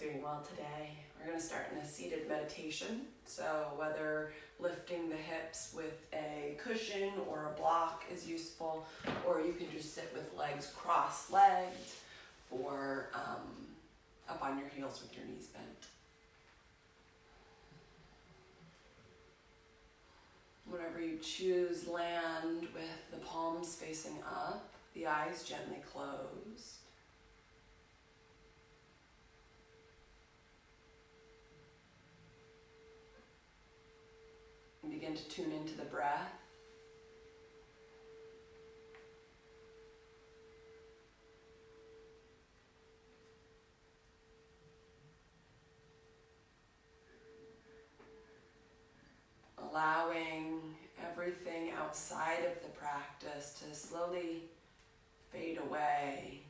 doing well today. We're going to start in a seated meditation. So whether lifting the hips with a cushion or a block is useful, or you can just sit with legs cross-legged or up on your heels with your knees bent. Whatever you choose, land with the palms facing up, the eyes gently closed. And begin to tune into the breath. Allowing everything outside of the practice to slowly fade away.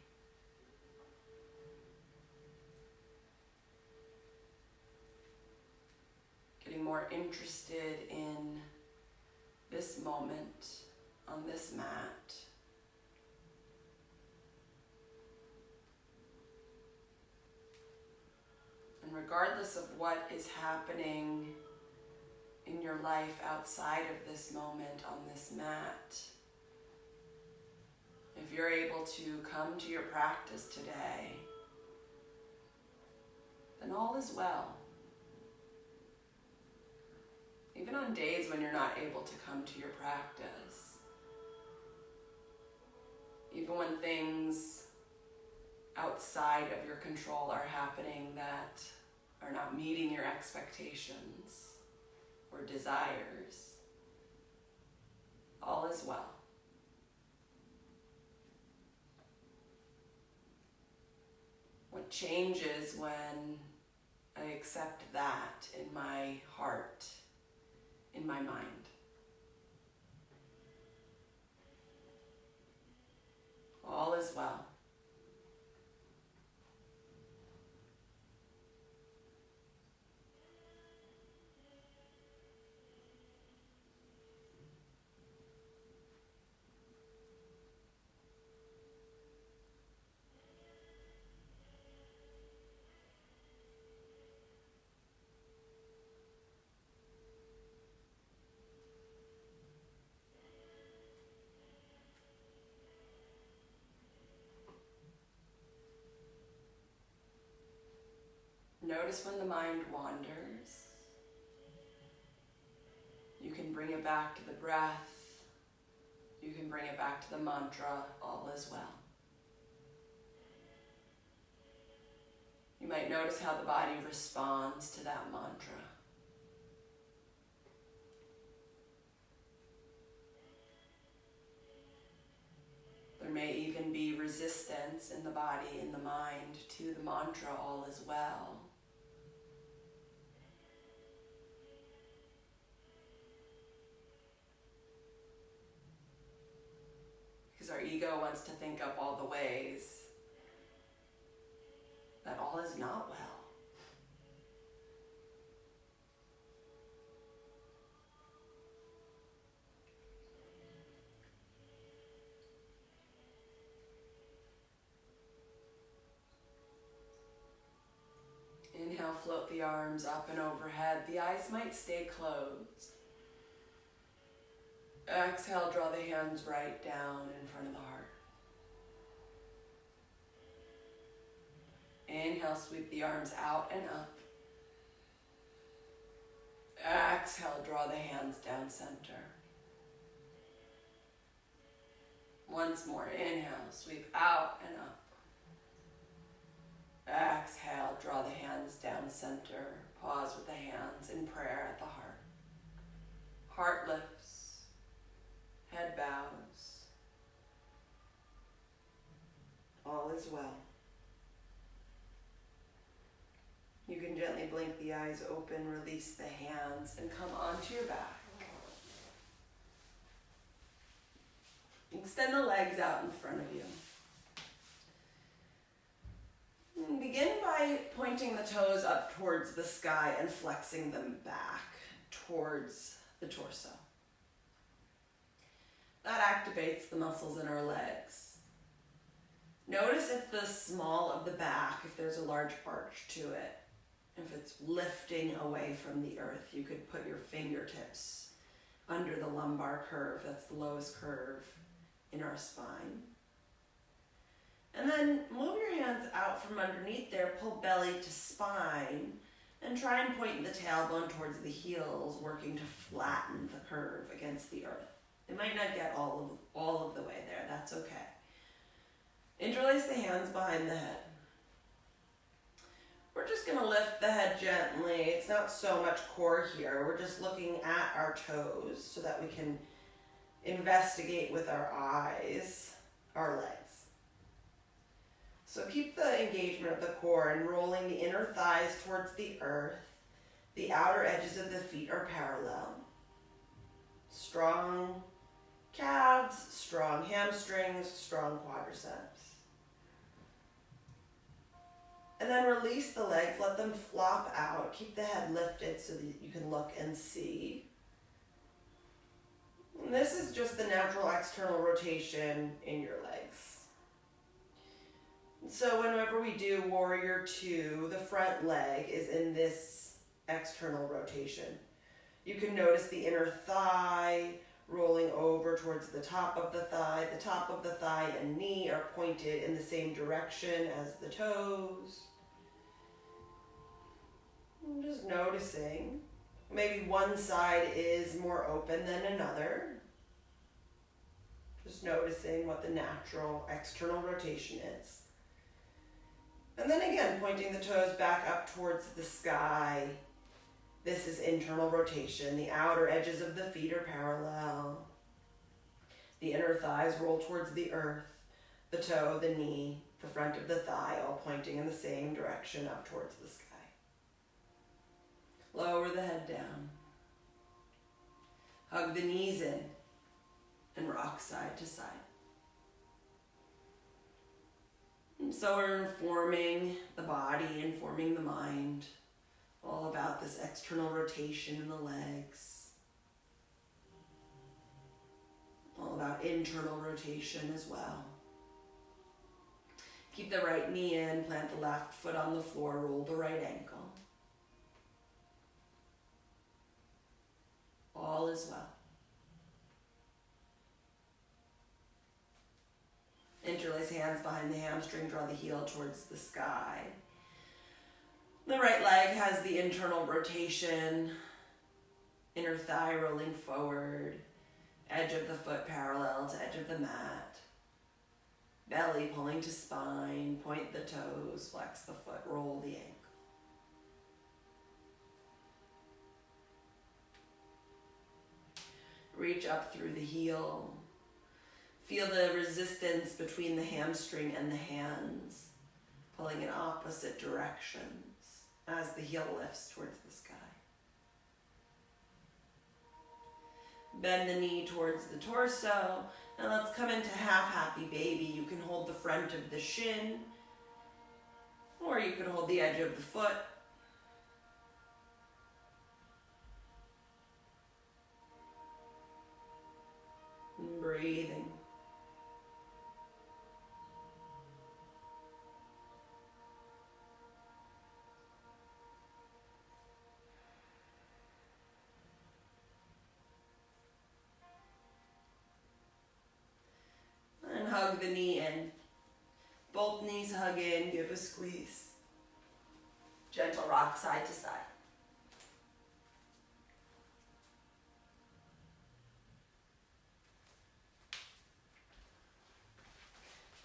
Getting more interested in this moment on this mat. And regardless of what is happening in your life outside of this moment on this mat, if you're able to come to your practice today, then all is well. Even on days when you're not able to come to your practice, even when things outside of your control are happening that are not meeting your expectations or desires, all is well. What changes when I accept that in my heart, in my mind? All is well. Notice when the mind wanders. You can bring it back to the breath. You can bring it back to the mantra, all is well. You might notice how the body responds to that mantra. There may even be resistance in the body, in the mind, to the mantra, all is well. Because our ego wants to think up all the ways that all is not well. Inhale, float the arms up and overhead. The eyes might stay closed. Exhale, draw the hands right down in front of the heart. Inhale, sweep the arms out and up. Exhale, draw the hands down center. Once more, inhale, sweep out and up. Exhale, draw the hands down center. Pause with the hands in prayer at the heart. Heart lifts. Head bows. All is well. You can gently blink the eyes open, release the hands, and come onto your back. Extend the legs out in front of you. And begin by pointing the toes up towards the sky and flexing them back towards the torso. That activates the muscles in our legs. Notice if the small of the back, if there's a large arch to it, if it's lifting away from the earth. You could put your fingertips under the lumbar curve. That's the lowest curve in our spine. And then move your hands out from underneath there, pull belly to spine, and try and point the tailbone towards the heels, working to flatten the curve against the earth. It might not get all of the way there, that's okay. Interlace the hands behind the head. We're just going to lift the head gently. It's not so much core here. We're just looking at our toes so that we can investigate with our eyes our legs. So keep the engagement of the core and rolling the inner thighs towards the earth. The outer edges of the feet are parallel. Strong calves, strong hamstrings, strong quadriceps. And then release the legs, let them flop out. Keep the head lifted so that you can look and see. And this is just the natural external rotation in your legs. So whenever we do Warrior 2, the front leg is in this external rotation. You can notice the inner thigh rolling over towards the top of the thigh. The top of the thigh and knee are pointed in the same direction as the toes. I'm just noticing. Maybe one side is more open than another. Just noticing what the natural external rotation is. And then again, pointing the toes back up towards the sky. This is internal rotation. The outer edges of the feet are parallel. The inner thighs roll towards the earth. The toe, the knee, the front of the thigh, all pointing in the same direction up towards the sky. Lower the head down. Hug the knees in and rock side to side. And so we're informing the body, informing the mind, all about this external rotation in the legs. All about internal rotation as well. Keep the right knee in, plant the left foot on the floor, roll the right ankle. All is well. Interlace hands behind the hamstring, draw the heel towards the sky. The right leg has the internal rotation, inner thigh rolling forward, edge of the foot parallel to edge of the mat. Belly pulling to spine, point the toes, flex the foot, roll the ankle. Reach up through the heel. Feel the resistance between the hamstring and the hands, pulling in opposite directions as the heel lifts towards the sky. Bend the knee towards the torso, and let's come into half happy baby. You can hold the front of the shin, or you could hold the edge of the foot. And breathing. And hug the knee in. Both knees hug in, give a squeeze. Gentle rock side to side.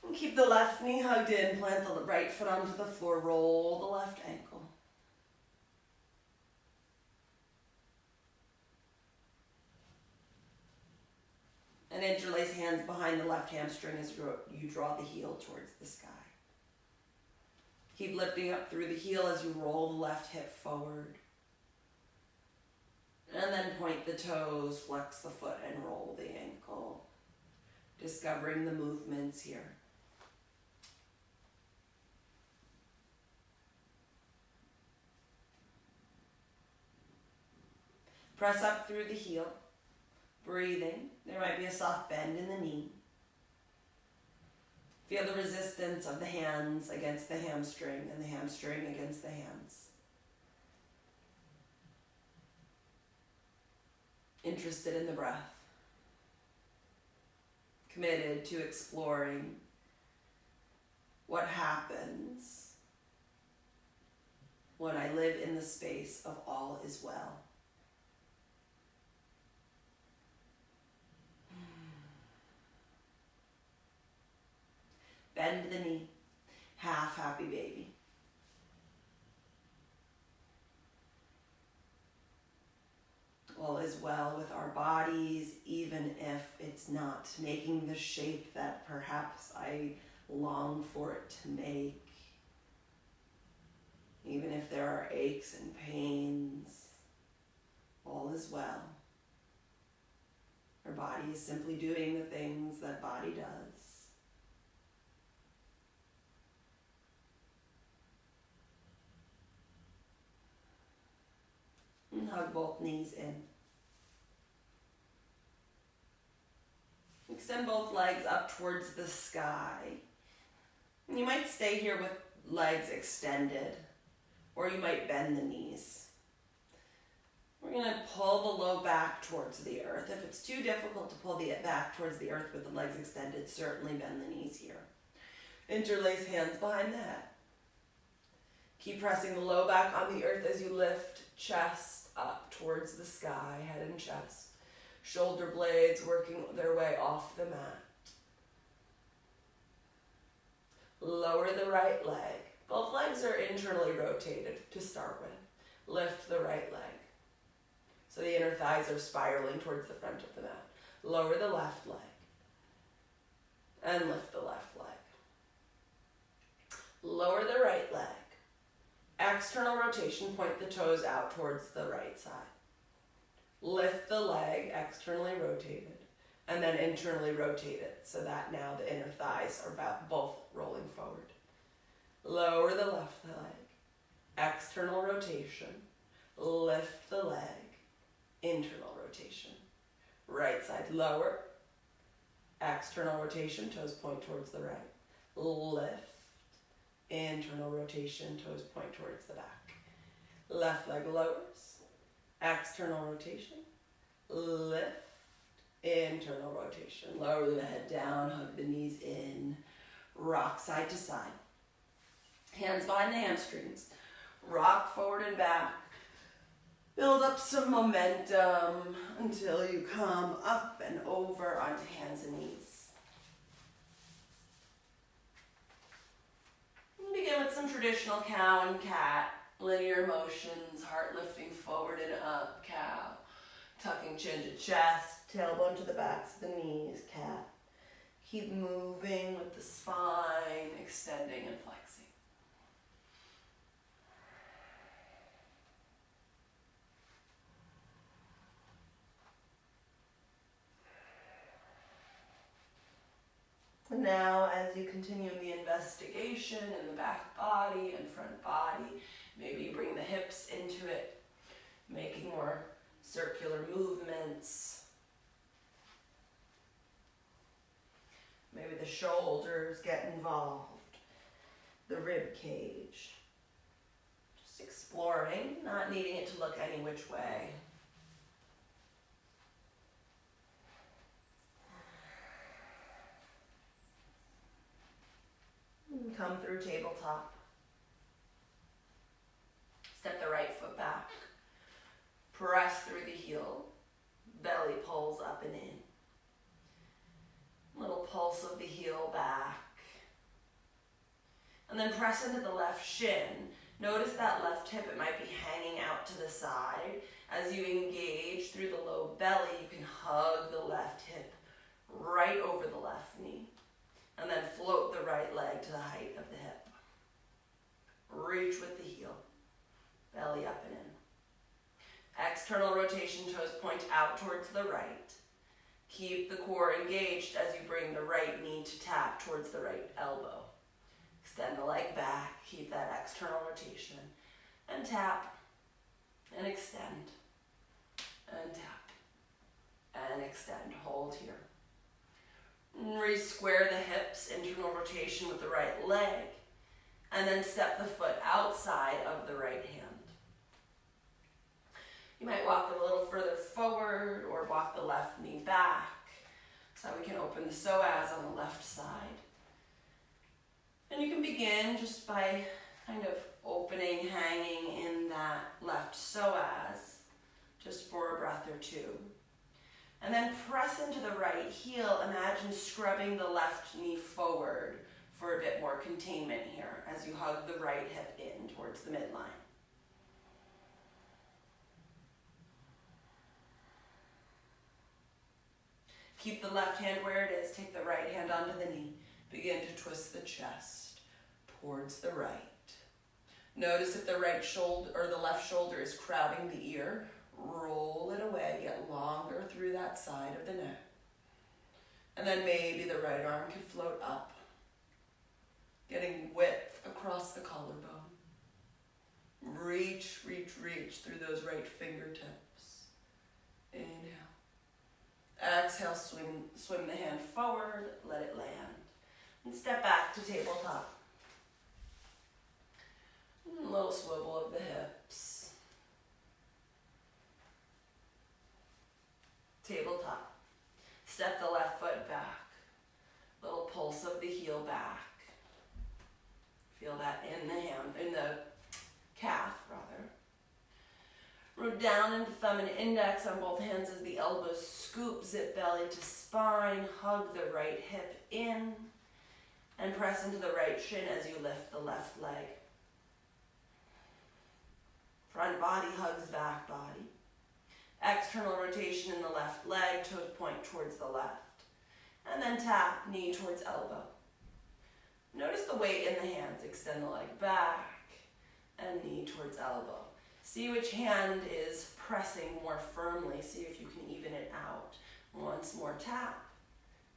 And keep the left knee hugged in, plant the right foot onto the floor, roll the left ankle. And interlace hands behind the left hamstring as you draw the heel towards the sky. Keep lifting up through the heel as you roll the left hip forward. And then point the toes, flex the foot, and roll the ankle. Discovering the movements here. Press up through the heel. Breathing. There might be a soft bend in the knee. Feel the resistance of the hands against the hamstring and the hamstring against the hands. Interested in the breath. Committed to exploring what happens when I live in the space of all is well. Bend the knee, half happy baby. All is well with our bodies, even if it's not making the shape that perhaps I long for it to make. Even if there are aches and pains, all is well. Our body is simply doing the things that body does. And hug both knees in. Extend both legs up towards the sky. And you might stay here with legs extended, or you might bend the knees. We're going to pull the low back towards the earth. If it's too difficult to pull the back towards the earth with the legs extended, certainly bend the knees here. Interlace hands behind the head. Keep pressing the low back on the earth as you lift chest up towards the sky, head and chest. Shoulder blades working their way off the mat. Lower the right leg. Both legs are internally rotated to start with. Lift the right leg. So the inner thighs are spiraling towards the front of the mat. Lower the left leg. And lift the left leg. Lower the right leg. External rotation, point the toes out towards the right side. Lift the leg, externally rotated, and then internally rotate it so that now the inner thighs are both rolling forward. Lower the left leg, external rotation, lift the leg, internal rotation. Right side lower, external rotation, toes point towards the right. Lift, internal rotation, toes point towards the back. Left leg lowers, external rotation, lift, internal rotation. Lower the head down, hug the knees in, rock side to side. Hands behind the hamstrings, rock forward and back. Build up some momentum until you come up and over onto hands and knees. Begin with some traditional cow and cat. Linear motions, heart lifting forward and up, cow. Tucking chin to chest, tailbone to the backs of the knees, cat. Keep moving with the spine, extending and flexing. And now, as you continue the investigation in the back body and front body, maybe you bring the hips into it, making more circular movements. Maybe the shoulders get involved, the rib cage. Just exploring, not needing it to look any which way. Come through tabletop. Step the right foot back. Press through the heel. Belly pulls up and in. Little pulse of the heel back. And then press into the left shin. Notice that left hip, it might be hanging out to the side. As you engage through the low belly, you can hug the left hip right over the left knee. And then float the right leg to the height of the hip. Reach with the heel. Belly up and in. External rotation, toes point out towards the right. Keep the core engaged as you bring the right knee to tap towards the right elbow. Extend the leg back. Keep that external rotation. And tap. And extend. And tap. And extend. Hold here. Re-square the hips, internal rotation with the right leg. And then step the foot outside of the right hand. You might walk a little further forward or walk the left knee back. So we can open the psoas on the left side. And you can begin just by kind of opening, hanging in that left psoas, just for a breath or two. And then press into the right heel. Imagine scrubbing the left knee forward for a bit more containment here as you hug the right hip in towards the midline. Keep the left hand where it is. Take the right hand onto the knee. Begin to twist the chest towards the right. Notice if the right shoulder or the left shoulder is crowding the ear. Roll it away. Get longer through that side of the neck. And then maybe the right arm can float up, getting width across the collarbone. Reach, reach, reach through those right fingertips. Inhale. Exhale, swing the hand forward, let it land. And step back to tabletop. A little swivel of the hips. Tabletop. Step the left foot back. Little pulse of the heel back. Feel that in the calf, rather. Root down into thumb and index on both hands as the elbows scoop, zip belly to spine, hug the right hip in, and press into the right shin as you lift the left leg. Front body hugs back body. External rotation in the left leg, toes point towards the left. And then tap, knee towards elbow. Notice the weight in the hands. Extend the leg back and knee towards elbow. See which hand is pressing more firmly. See if you can even it out. Once more, tap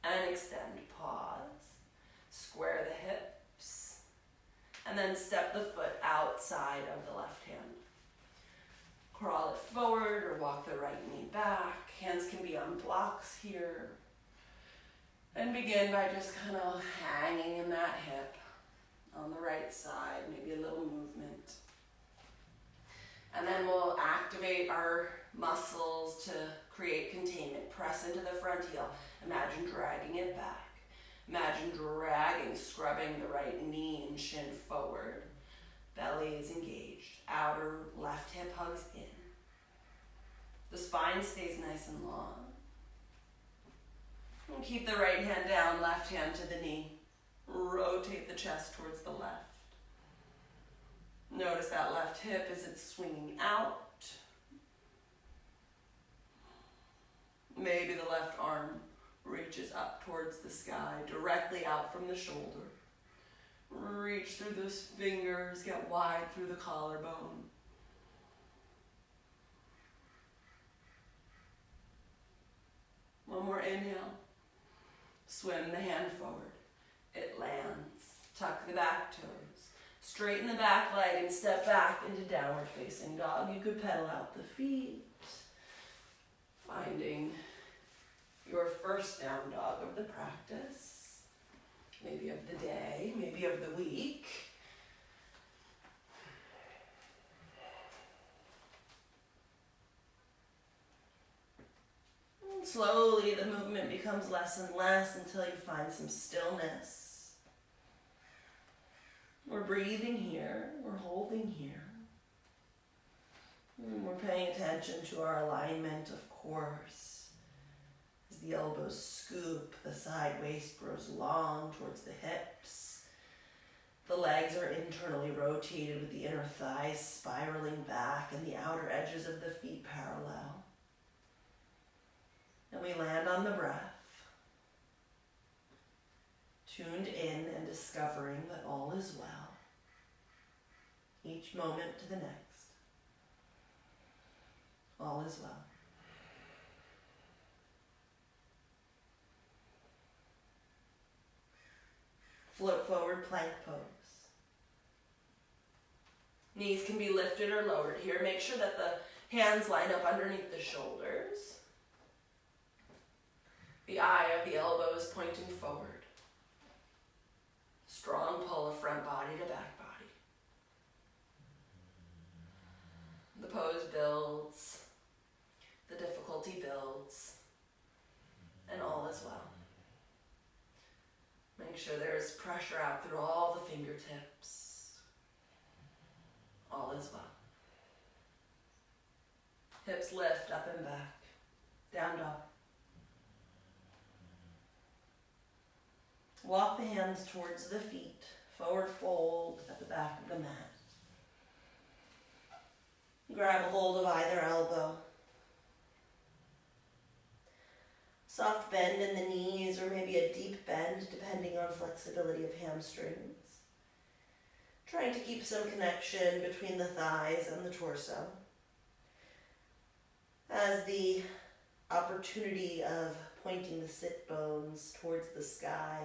and extend. Pause. Square the hips. And then step the foot outside of the left hand. Crawl it forward or walk the right knee back. Hands can be on blocks here. And begin by just kind of hanging in that hip on the right side, maybe a little movement. And then we'll activate our muscles to create containment. Press into the front heel. Imagine dragging it back. Imagine dragging, scrubbing the right knee and shin forward. Belly is engaged. Outer left hip hugs in. The spine stays nice and long. And keep the right hand down, left hand to the knee. Rotate the chest towards the left. Notice that left hip as it's swinging out. Maybe the left arm reaches up towards the sky, directly out from the shoulder. Reach through those fingers, get wide through the collarbone. One more inhale. Swim the hand forward. It lands. Tuck the back toes. Straighten the back leg and step back into downward facing dog. You could pedal out the feet. Finding your first down dog of the practice. Maybe of the day, maybe of the week. And slowly the movement becomes less and less until you find some stillness. We're breathing here, we're holding here. And we're paying attention to our alignment, of course. As the elbows scoop, the side waist grows long towards the hips. The legs are internally rotated with the inner thighs spiraling back and the outer edges of the feet parallel. And we land on the breath, tuned in and discovering that all is well. Each moment to the next. All is well. Float forward, plank pose. Knees can be lifted or lowered here. Make sure that the hands line up underneath the shoulders. The eye of the elbow is pointing forward. Strong pull of front body to back body. The pose builds, the difficulty builds, and all is well. Make sure there's pressure out through all the fingertips. All is well. Hips lift up and back, down dog. Walk the hands towards the feet, forward fold at the back of the mat. Grab a hold of either elbow. Soft bend in the knees, or maybe a deep bend depending on flexibility of hamstrings. Trying to keep some connection between the thighs and the torso. As the opportunity of pointing the sit bones towards the sky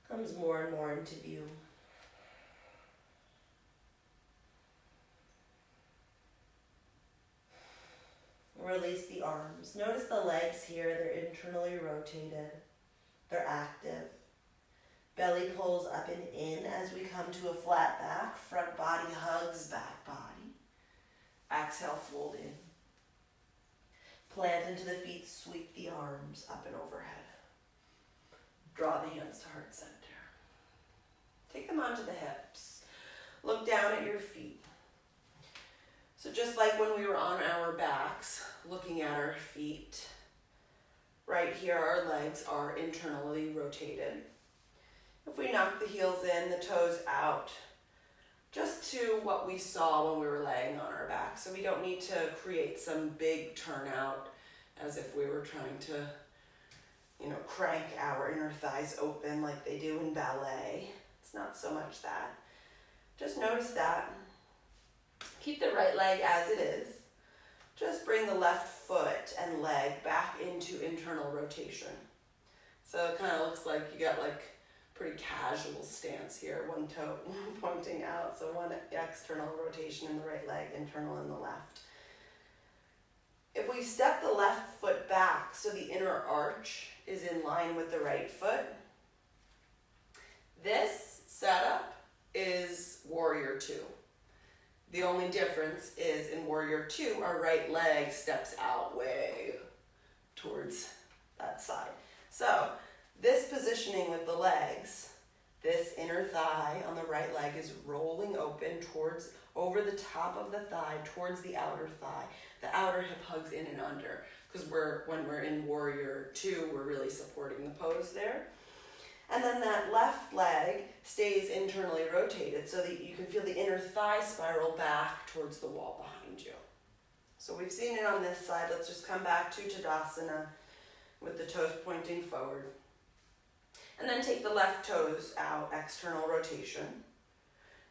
comes more and more into view. Release the arms. Notice the legs here, they're internally rotated. They're active. Belly pulls up and in as we come to a flat back. Front body hugs back body. Exhale, fold in. Plant into the feet, sweep the arms up and overhead. Draw the hands to heart center. Take them onto the hips. Look down at your feet. So just like when we were on our backs, looking at our feet, right here our legs are internally rotated. If we knock the heels in, the toes out, just to what we saw when we were laying on our back. So we don't need to create some big turnout as if we were trying to, crank our inner thighs open like they do in ballet. It's not so much that. Just notice that. Keep the right leg as it is. Just bring the left foot and leg back into internal rotation. So it kind of looks like you got pretty casual stance here, one toe pointing out. So one external rotation in the right leg, internal in the left. If we step the left foot back so the inner arch is in line with the right foot, this setup is Warrior 2. The only difference is in Warrior 2, our right leg steps out way towards that side. So this positioning with the legs, this inner thigh on the right leg is rolling open over the top of the thigh towards the outer thigh. The outer hip hugs in and under, because when we're in Warrior 2, we're really supporting the pose there. And then that left leg stays internally rotated so that you can feel the inner thigh spiral back towards the wall behind you. So we've seen it on this side. Let's just come back to Tadasana with the toes pointing forward. And then take the left toes out, external rotation.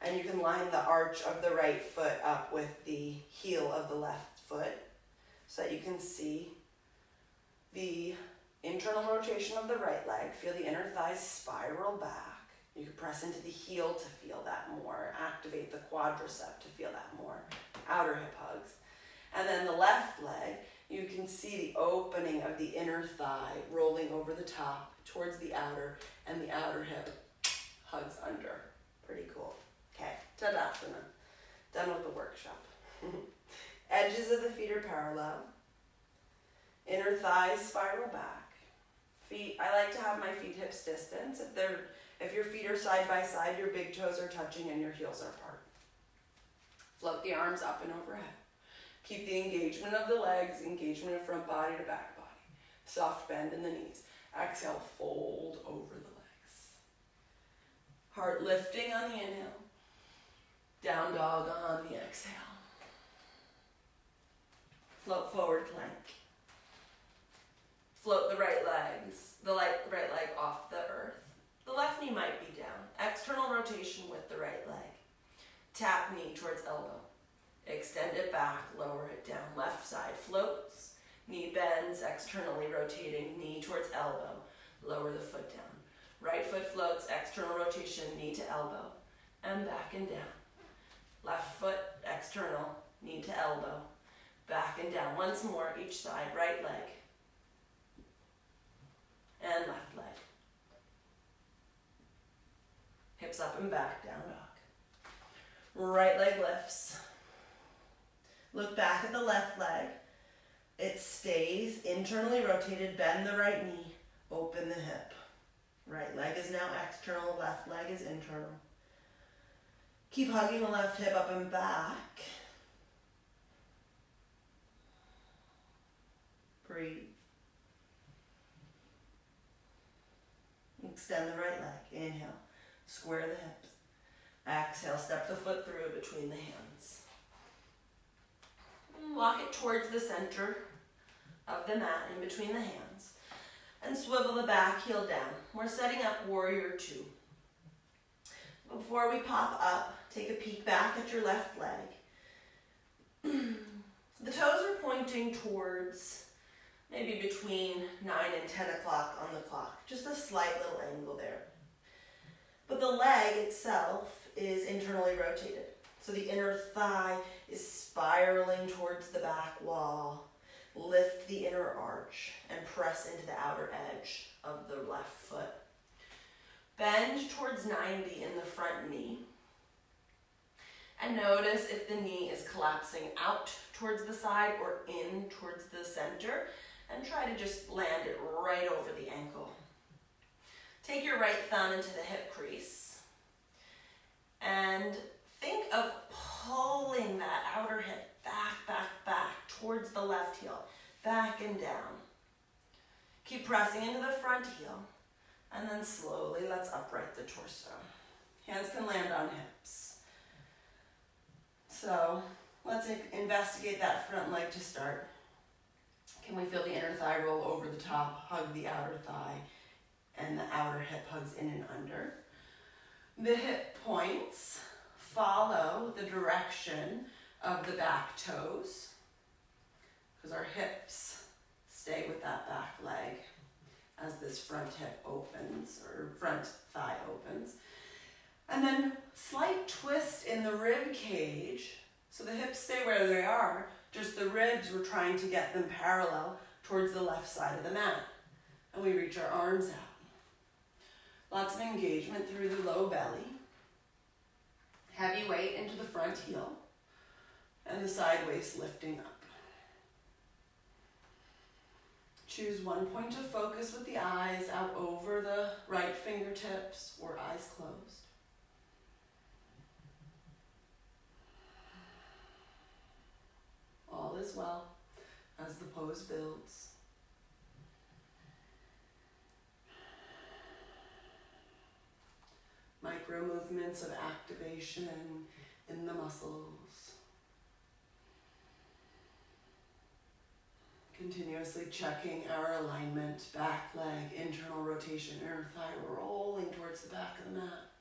And you can line the arch of the right foot up with the heel of the left foot so that you can see the internal rotation of the right leg. Feel the inner thighs spiral back. You can press into the heel to feel that more. Activate the quadricep to feel that more. Outer hip hugs. And then the left leg, you can see the opening of the inner thigh rolling over the top towards the outer, and the outer hip hugs under. Pretty cool. Okay, Tadasana. Done with the workshop. Edges of the feet are parallel. Inner thighs spiral back. Feet, I like to have my feet hips distance. If your feet are side by side, your big toes are touching and your heels are apart. Float the arms up and overhead. Keep the engagement of the legs, engagement of front body to back body. Soft bend in the knees. Exhale, fold over the legs. Heart lifting on the inhale. Down dog on the exhale. Float forward plank. Float the right leg off the earth. The left knee might be down. External rotation with the right leg. Tap knee towards elbow. Extend it back, lower it down. Left side floats. Knee bends, externally rotating, knee towards elbow. Lower the foot down. Right foot floats, external rotation, knee to elbow. And back and down. Left foot, external, knee to elbow. Back and down. Once more, each side, right leg. and left leg. Hips up and back, down dog. Right leg lifts. Look back at the left leg. It stays internally rotated, bend the right knee, open the hip. Right leg is now external, left leg is internal. Keep hugging the left hip up and back. Breathe. Extend the right leg. Inhale. Square the hips. Exhale. Step the foot through between the hands. Walk it towards the center of the mat in between the hands. And swivel the back heel down. We're setting up warrior two. Before we pop up, take a peek back at your left leg. The toes are pointing towards maybe between 9 and 10 o'clock on the clock. Just a slight little angle there. But the leg itself is internally rotated. So the inner thigh is spiraling towards the back wall. Lift the inner arch and press into the outer edge of the left foot. Bend towards 90 in the front knee. And notice if the knee is collapsing out towards the side or in towards the center. And try to just land it right over the ankle. Take your right thumb into the hip crease. And think of pulling that outer hip back towards the left heel. Back and down. Keep pressing into the front heel. And then slowly let's upright the torso. Hands can land on hips. So let's investigate that front leg to start. Can we feel the inner thigh roll over the top, hug the outer thigh, and the outer hip hugs in and under? The hip points follow the direction of the back toes, because our hips stay with that back leg as this front hip opens, or front thigh opens. And then slight twist in the rib cage, so the hips stay where they are, just the ribs, we're trying to get them parallel towards the left side of the mat. And we reach our arms out. Lots of engagement through the low belly. Heavy weight into the front heel. And the side waist lifting up. Choose one point of focus with the eyes out over the right fingertips or eyes closed. All is well as the pose builds. Micro movements of activation in the muscles. Continuously checking our alignment, back leg, internal rotation, inner thigh rolling towards the back of the mat.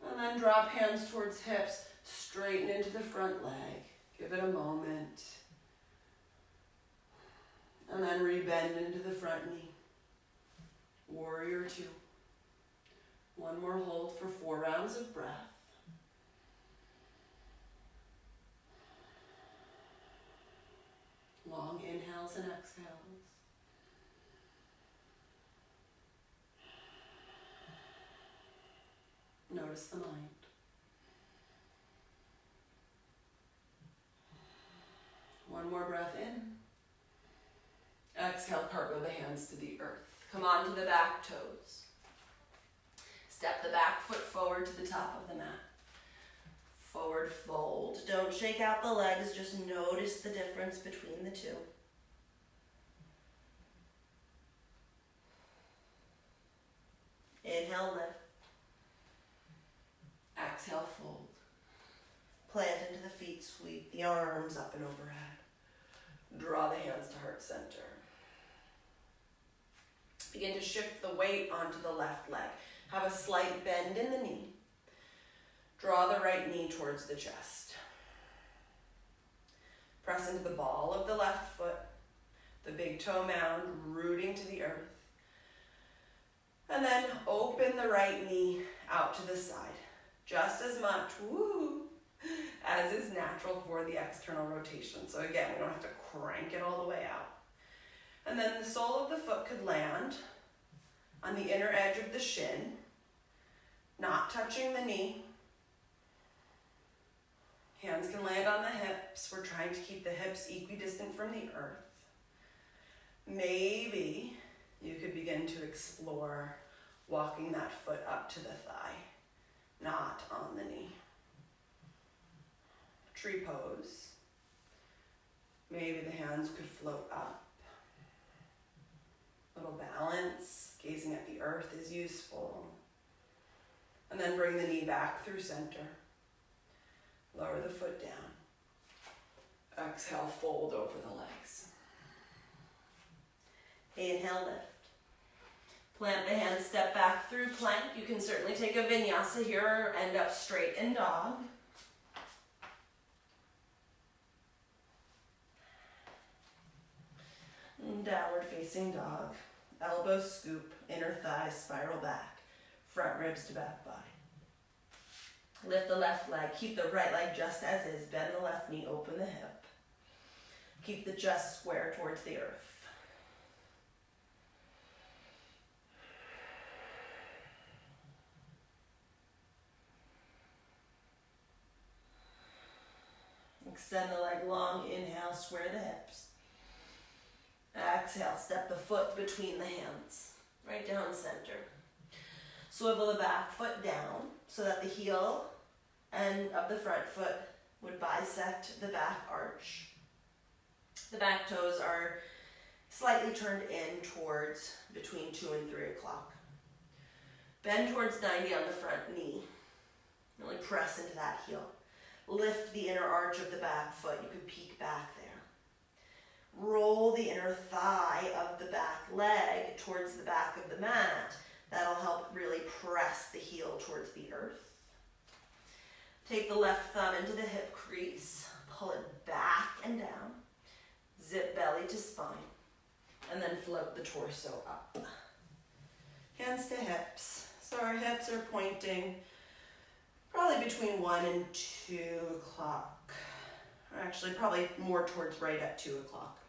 And then drop hands towards hips. Straighten into the front leg. Give it a moment. And then rebend into the front knee. Warrior two. One more hold for 4 rounds of breath. Long inhales and exhales. Notice the mind. One more breath in. Exhale, cartwheel the hands to the earth. Come onto the back toes. Step the back foot forward to the top of the mat. Forward fold. Don't shake out the legs, just notice the difference between the two. Inhale, lift. Exhale, fold. Plant into the feet, sweep the arms up and overhead. Draw the hands to heart center. Begin to shift the weight onto the left leg. Have a slight bend in the knee. Draw the right knee towards the chest. Press into the ball of the left foot, the big toe mound rooting to the earth. And then open the right knee out to the side. Just as much, as is natural for the external rotation. So again, we don't have to crank it all the way out. And then the sole of the foot could land on the inner edge of the shin, not touching the knee. Hands can land on the hips. We're trying to keep the hips equidistant from the earth. Maybe you could begin to explore walking that foot up to the thigh, not on the knee. Tree pose. Maybe the hands could float up. Little balance, gazing at the earth is useful. And then bring the knee back through center. Lower the foot down. Exhale, fold over the legs. Inhale, lift. Plant the hands, step back through plank. You can certainly take a vinyasa here or end up straight in dog. And downward facing dog. Elbows scoop, inner thighs spiral back. Front ribs to back body. Lift the left leg, keep the right leg just as is. Bend the left knee, open the hip. Keep the chest square towards the earth. Extend the leg long, inhale, square the hips. Exhale, step the foot between the hands, right down center. Swivel the back foot down so that the heel end of the front foot would bisect the back arch. The back toes are slightly turned in towards between 2 and 3 o'clock. Bend towards 90 on the front knee. Really press into that heel. Lift the inner arch of the back foot. You could peek back there. Roll the inner thigh of the back leg towards the back of the mat. That'll help really press the heel towards the earth. Take the left thumb into the hip crease. Pull it back and down. Zip belly to spine. And then float the torso up. Hands to hips. So our hips are pointing probably between 1 and 2 o'clock. Or actually probably more towards right at 2 o'clock.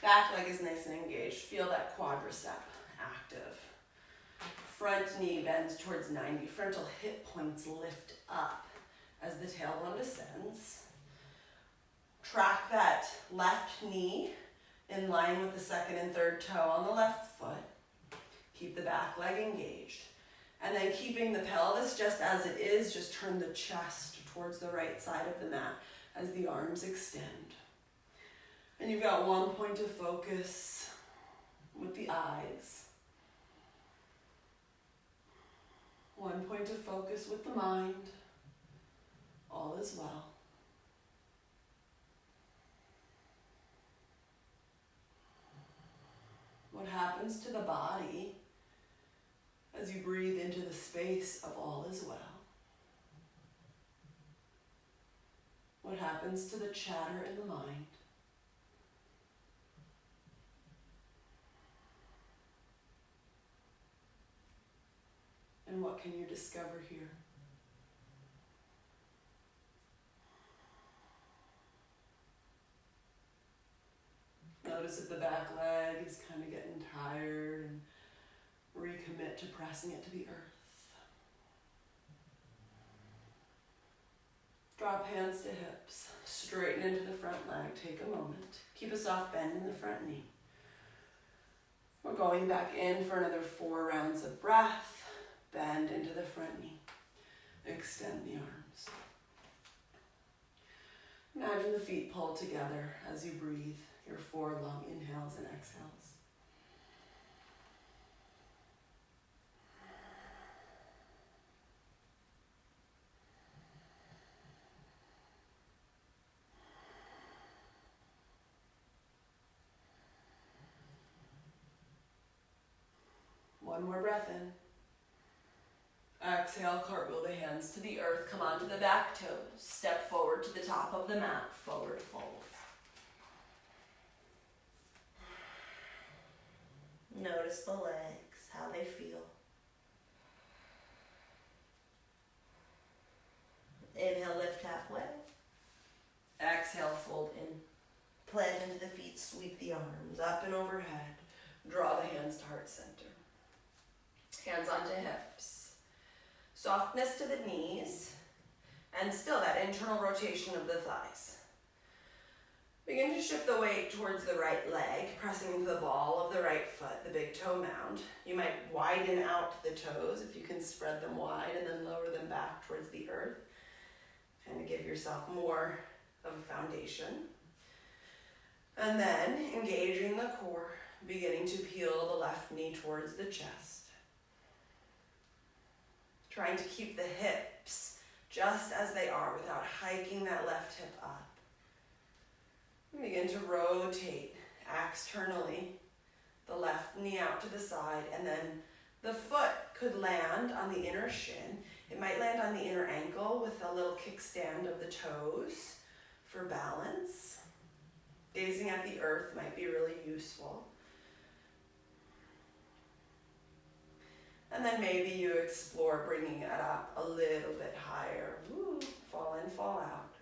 Back leg is nice and engaged. Feel that quadricep active. Front knee bends towards 90. Frontal hip points lift up as the tailbone descends. Track that left knee in line with the second and third toe on the left foot. Keep the back leg engaged. And then keeping the pelvis just as it is, just turn the chest towards the right side of the mat as the arms extend. And you've got one point of focus with the eyes. One point of focus with the mind. All is well. What happens to the body as you breathe into the space of all is well? What happens to the chatter in the mind? And what can you discover here? Notice if the back leg is kind of getting tired and recommit to pressing it to the earth. Drop hands to hips. Straighten into the front leg. Take a moment. Keep a soft bend in the front knee. We're going back in for another 4 rounds of breath. Bend into the front knee. Extend the arms. Imagine the feet pulled together as you breathe your 4 long inhales and exhales. One more breath in. Exhale, cartwheel the hands to the earth. Come onto the back toes. Step forward to the top of the mat. Forward fold. Notice the legs, how they feel. Inhale, lift halfway. Exhale, fold in. Plant into the feet, sweep the arms up and overhead. Draw the hands to heart center. Hands onto hips. Softness to the knees. And still that internal rotation of the thighs. Begin to shift the weight towards the right leg, pressing into the ball of the right foot, the big toe mound. You might widen out the toes if you can spread them wide and then lower them back towards the earth. Kind of give yourself more of a foundation. And then engaging the core, beginning to peel the left knee towards the chest. Trying to keep the hips just as they are without hiking that left hip up. And begin to rotate externally, the left knee out to the side, and then the foot could land on the inner shin. It might land on the inner ankle with a little kickstand of the toes for balance. Gazing at the earth might be really useful. And then maybe you explore bringing it up a little bit higher. Woo, fall in, fall out.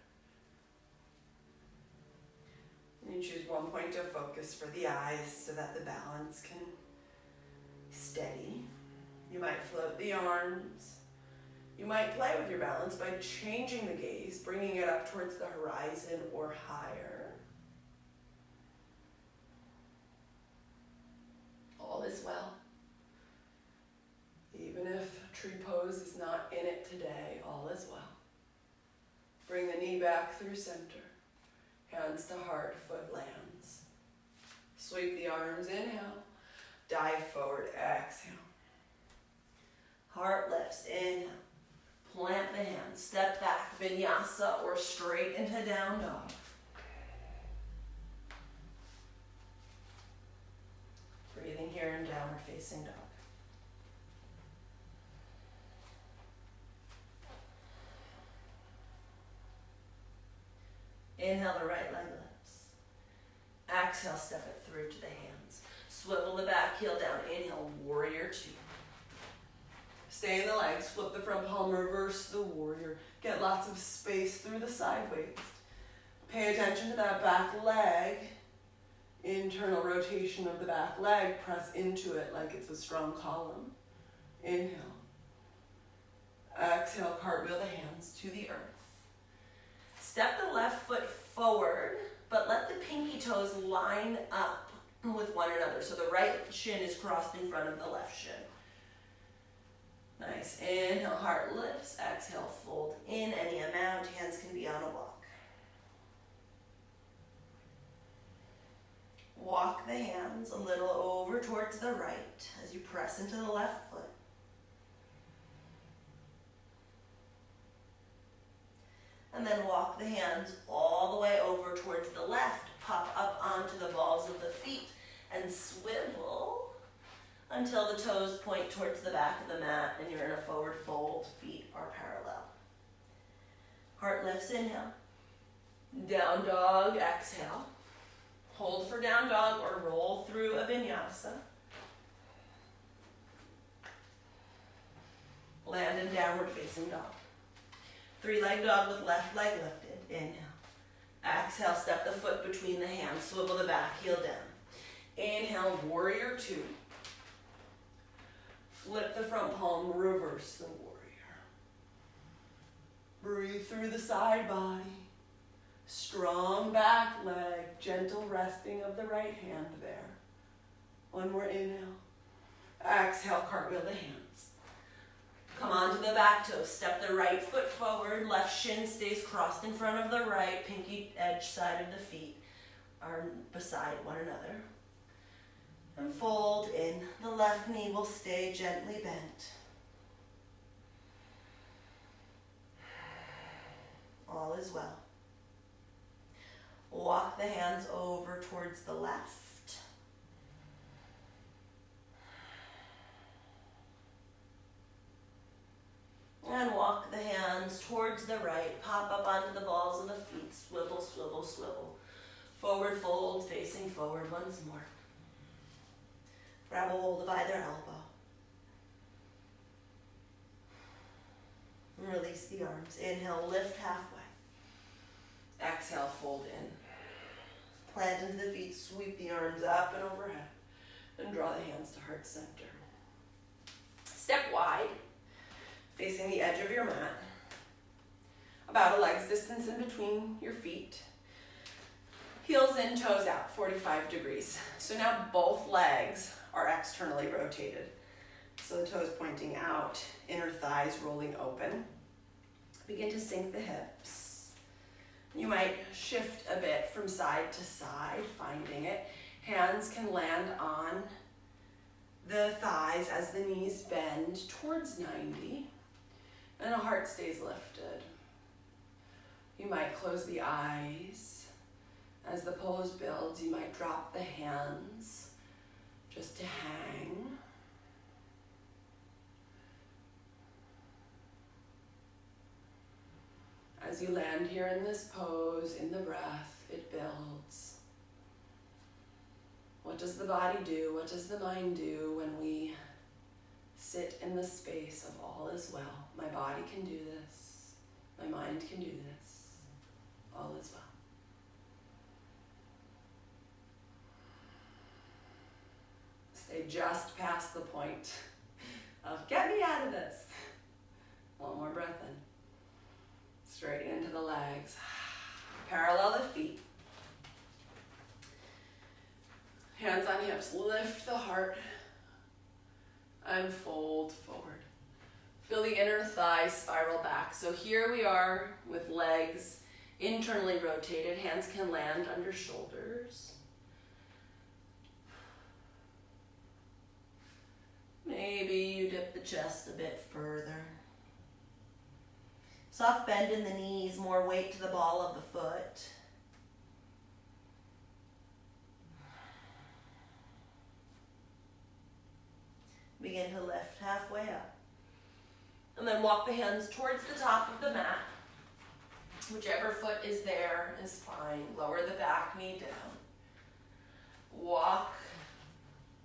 And you choose one point of focus for the eyes so that the balance can steady. You might float the arms. You might play with your balance by changing the gaze, bringing it up towards the horizon or higher. All is well. Even if tree pose is not in it today, all is well. Bring the knee back through center. Hands to heart, foot lands. Sweep the arms, inhale. Dive forward, exhale. Heart lifts, inhale. Plant the hands, step back, vinyasa or straight into down dog. Breathing here in downward facing dog. Inhale, the right leg lifts. Exhale, step it through to the hands. Swivel the back heel down. Inhale, warrior two. Stay in the legs, flip the front palm, reverse the warrior. Get lots of space through the side waist. Pay attention to that back leg. Internal rotation of the back leg. Press into it like it's a strong column. Inhale. Exhale, cartwheel the hands to the earth. Step the left foot forward, but let the pinky toes line up with one another. So the right shin is crossed in front of the left shin. Nice. Inhale, heart lifts. Exhale, fold in any amount. Hands can be on a walk. Walk the hands a little over towards the right as you press into the left foot. And then walk the hands all the way over towards the left. Pop up onto the balls of the feet and swivel until the toes point towards the back of the mat and you're in a forward fold. Feet are parallel. Heart lifts, inhale. Down dog, exhale. Hold for down dog or roll through a vinyasa. Land in downward facing dog. Three-leg dog with left leg lifted. Inhale. Exhale, step the foot between the hands. Swivel the back heel down. Inhale, warrior two. Flip the front palm, reverse the warrior. Breathe through the side body. Strong back leg, gentle resting of the right hand there. One more inhale. Exhale, cartwheel the hands. Come onto the back toes. Step the right foot forward. Left shin stays crossed in front of the right. Pinky edge side of the feet are beside one another. And fold in. The left knee will stay gently bent. All is well. Walk the hands over towards the left. And walk the hands towards the right. Pop up onto the balls of the feet. Swivel, swivel, swivel. Forward fold, facing forward once more. Grab a hold of either elbow. And release the arms. Inhale, lift halfway. Exhale, fold in. Plant into the feet, sweep the arms up and overhead, and draw the hands to heart center. Step wide, facing the edge of your mat, about a leg's distance in between your feet. Heels in, toes out, 45 degrees. So now both legs are externally rotated. So the toes pointing out, inner thighs rolling open. Begin to sink the hips. You might shift a bit from side to side, finding it. Hands can land on the thighs as the knees bend towards 90, and the heart stays lifted. You might close the eyes. As the pose builds, you might drop the hands just to hang. As you land here in this pose, in the breath, it builds. What does the body do? What does the mind do when we sit in the space of all is well? My body can do this. My mind can do this. All is well. Stay just past the point of get me out of this. One more breath in. Straighten into the legs. Parallel the feet. Hands on hips. Lift the heart and fold forward. Feel the inner thighs spiral back. So here we are with legs internally rotated. Hands can land under shoulders. Maybe you dip the chest a bit further. Soft bend in the knees, more weight to the ball of the foot. Begin to lift halfway up. And then walk the hands towards the top of the mat. Whichever foot is there is fine. Lower the back knee down. Walk.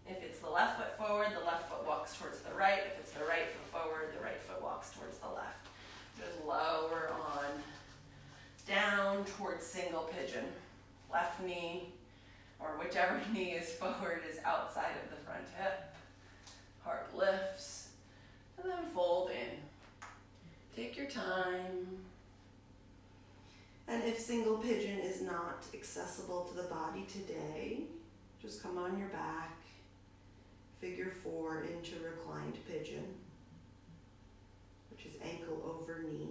If it's the left foot forward, the left foot walks towards the right. If it's the right foot forward, the right foot walks towards the left. Just lower on, down towards single pigeon. Left knee, or whichever knee is forward, is outside of the front hip. Heart lifts, and then fold in. Take your time. And if single pigeon is not accessible to the body today, just come on your back, figure 4 into reclined pigeon, which is ankle over knee.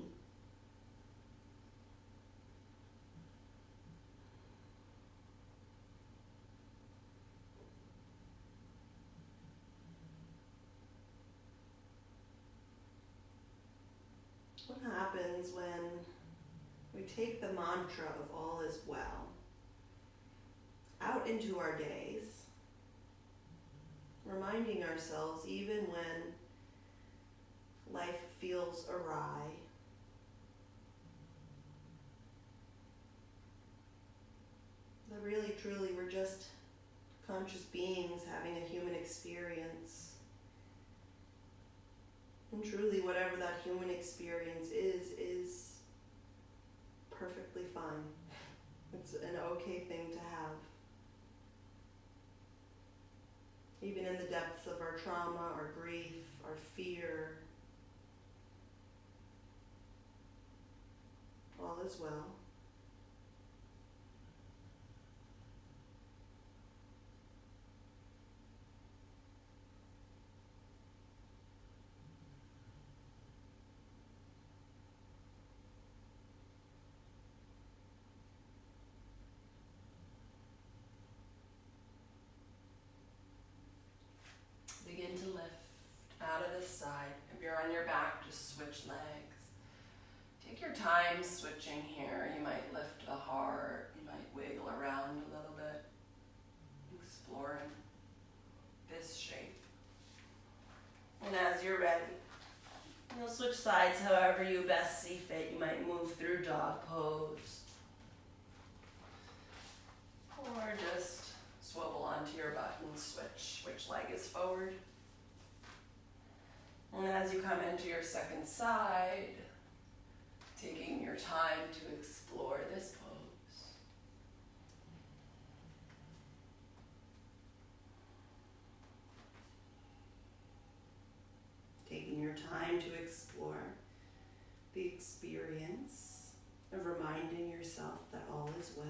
What happens when we take the mantra of all is well out into our days, reminding ourselves even when life feels awry, that really truly we're just conscious beings having a human experience. And truly whatever that human experience is perfectly fine. It's an okay thing to have. Even in the depths of our trauma, our grief, our fear, all is well. Begin to lift out of this side. If you're on your back, just switch legs. Take your time switching here. You might lift the heart. You might wiggle around a little bit, exploring this shape. And as you're ready, you'll switch sides however you best see fit. You might move through dog pose, or just swivel onto your butt and switch which leg is forward. And as you come into your second side, taking your time to explore this pose. your time to explore the experience of reminding yourself that all is well.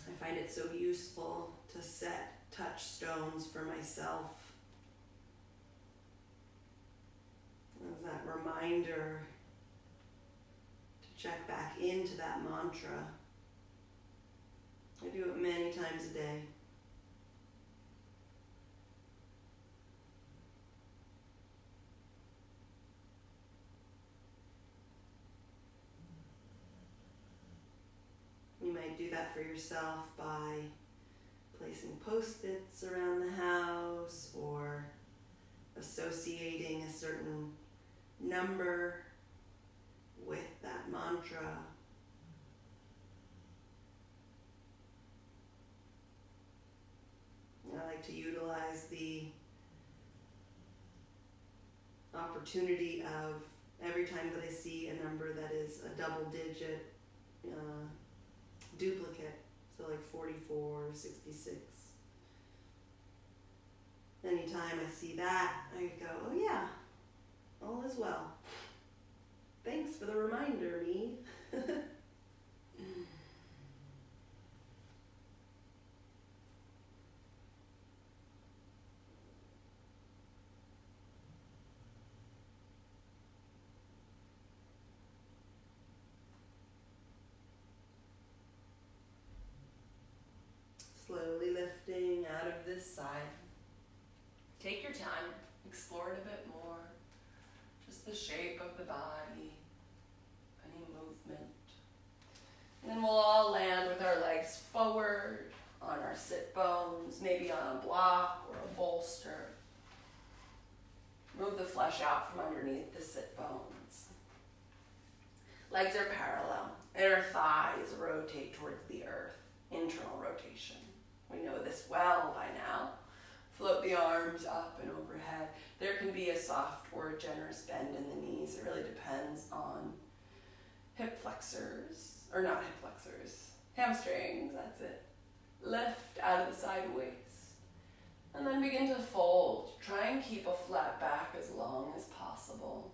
I find it so useful to set touchstones for myself as that reminder to check back into that mantra. I do it many times a day. You might do that for yourself by placing post-its around the house or associating a certain number with that mantra. I like to utilize the opportunity of every time that I see a number that is a double-digit duplicate, so like 44, 66. Anytime I see that, I go, oh yeah, all is well. Thanks for the reminder, me. Slowly lifting out of this side. Take your time, explore it a bit more. Just the shape of the body, any movement. And then we'll all land with our legs forward on our sit bones, maybe on a block or a bolster. Move the flesh out from underneath the sit bones. Legs are parallel. Inner thighs rotate towards the earth. Internal rotation. We know this well by now. Float the arms up and overhead. There can be a soft or generous bend in the knees. It really depends on hip flexors, or not hip flexors, hamstrings, that's it. Lift out of the side waist. And then begin to fold. Try and keep a flat back as long as possible.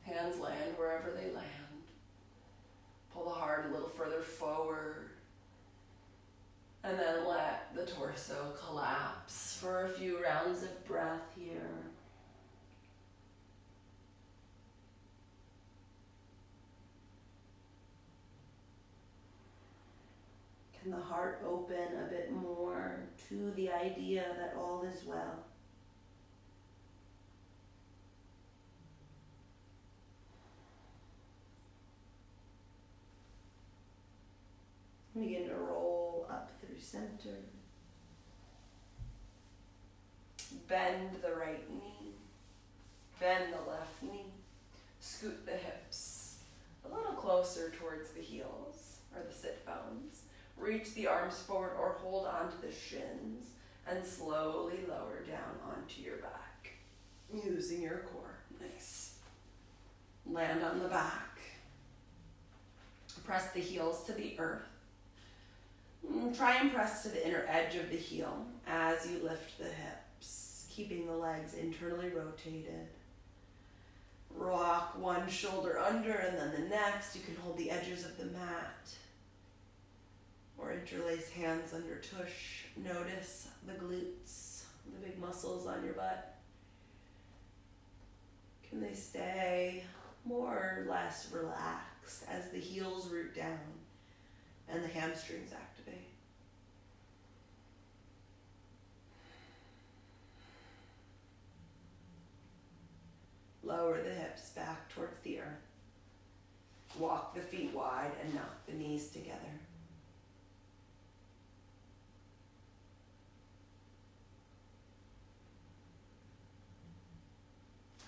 Hands land wherever they land. Pull the heart a little further forward. And then let the torso collapse for a few rounds of breath here. Can the heart open a bit more to the idea that all is well? Begin to roll up through center. Bend the right knee. Bend the left knee. Scoot the hips a little closer towards the heels or the sit bones. Reach the arms forward or hold onto the shins and slowly lower down onto your back using your core. Nice. Land on the back. Press the heels to the earth. Try and press to the inner edge of the heel as you lift the hips, keeping the legs internally rotated. Rock one shoulder under and then the next. You can hold the edges of the mat or interlace hands under tush. Notice the glutes, the big muscles on your butt. Can they stay more or less relaxed as the heels root down and the hamstrings activate? Lower the hips back towards the earth. Walk the feet wide and knock the knees together.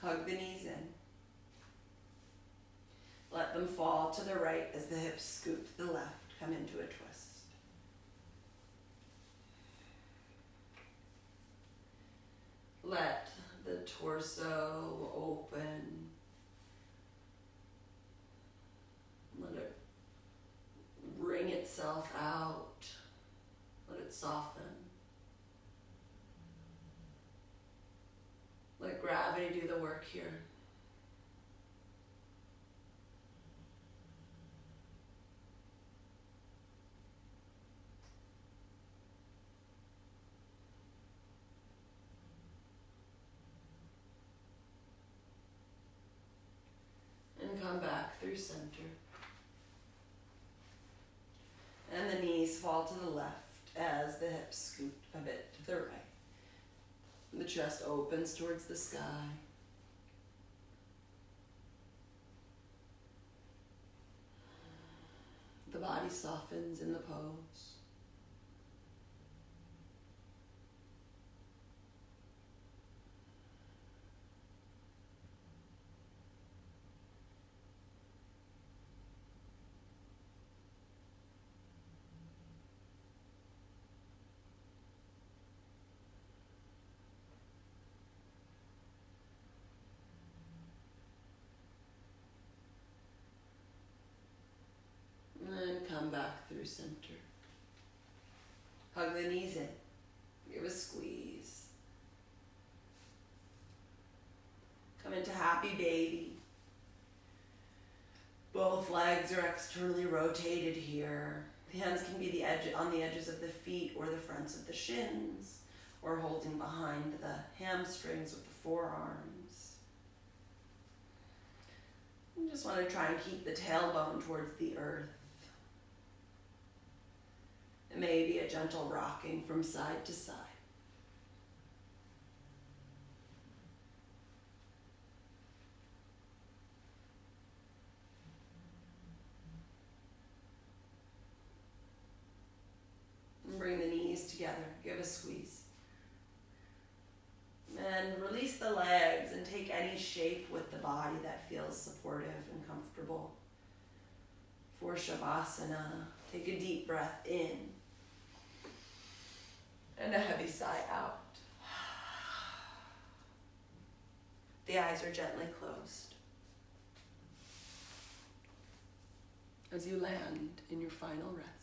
Hug the knees in. Let them fall to the right as the hips scoot to the left. Come into a twist. Let the torso open. Let it soften. Let gravity do the work here. And come back through center. And the knees fall to the left as the hips scoot a bit to the right. The chest opens towards the sky. The body softens in the pose. And come back through center. Hug the knees in. Give a squeeze. Come into happy baby. Both legs are externally rotated here. The hands can be on the edges of the feet or the fronts of the shins, or holding behind the hamstrings with the forearms. You just want to try and keep the tailbone towards the earth. It may be a gentle rocking from side to side. And bring the knees together. Give a squeeze. And release the legs and take any shape with the body that feels supportive and comfortable. For Shavasana, take a deep breath in. And a heavy sigh out. The eyes are gently closed. As you land in your final rest.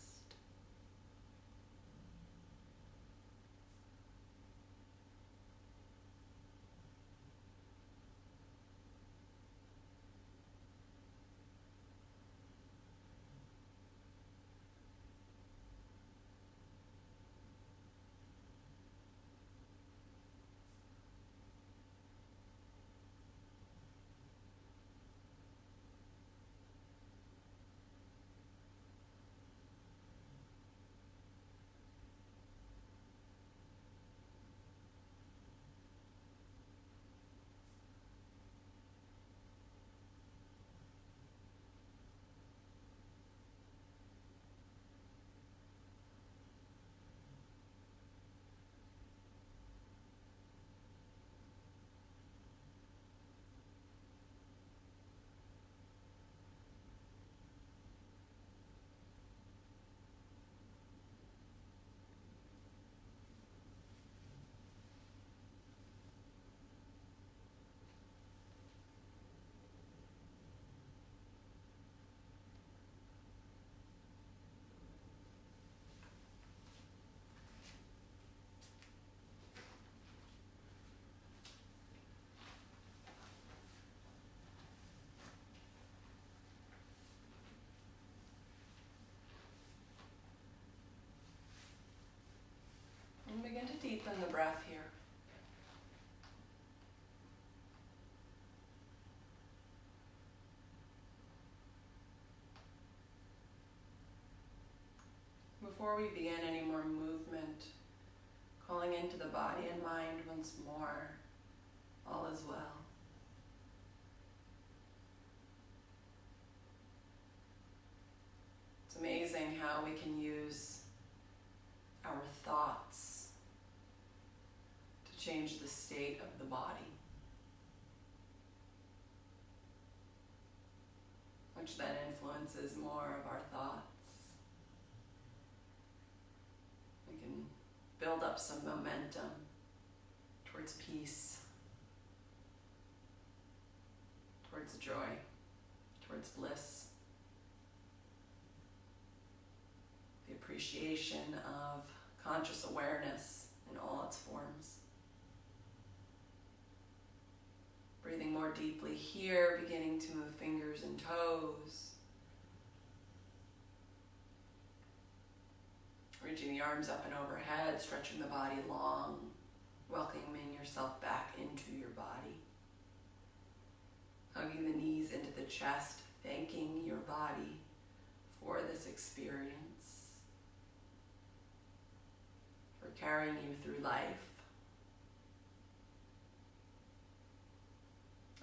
And begin to deepen the breath here. Before we begin any more movement, calling into the body and mind once more, all is well. It's amazing how we can use our thoughts to change the state of the body, which then influences more of our thoughts. We can build up some momentum towards peace, towards joy, towards bliss, the appreciation of conscious awareness in all its forms. Breathing more deeply here, beginning to move fingers and toes. Reaching the arms up and overhead, stretching the body long, welcoming yourself back into your body. Hugging the knees into the chest, thanking your body for this experience, for carrying you through life.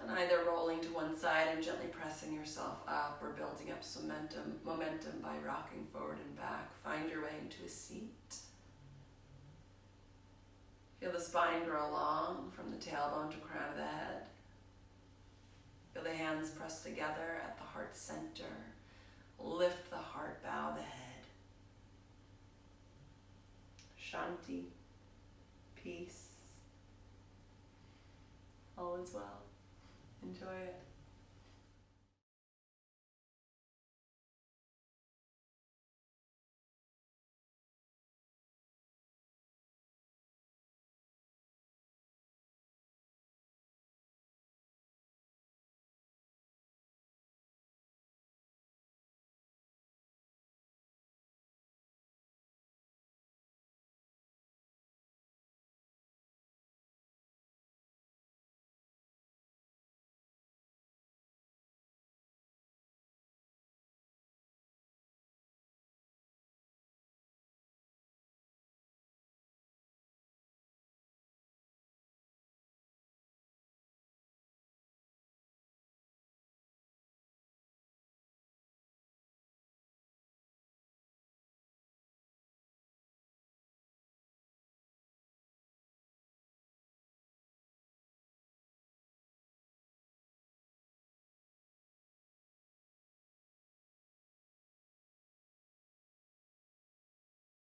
And either rolling to one side and gently pressing yourself up or building up some momentum by rocking forward and back. Find your way into a seat. Feel the spine grow long from the tailbone to crown of the head. Feel the hands press together at the heart center. Lift the heart, bow the head. Shanti, peace. All is well. Enjoy it.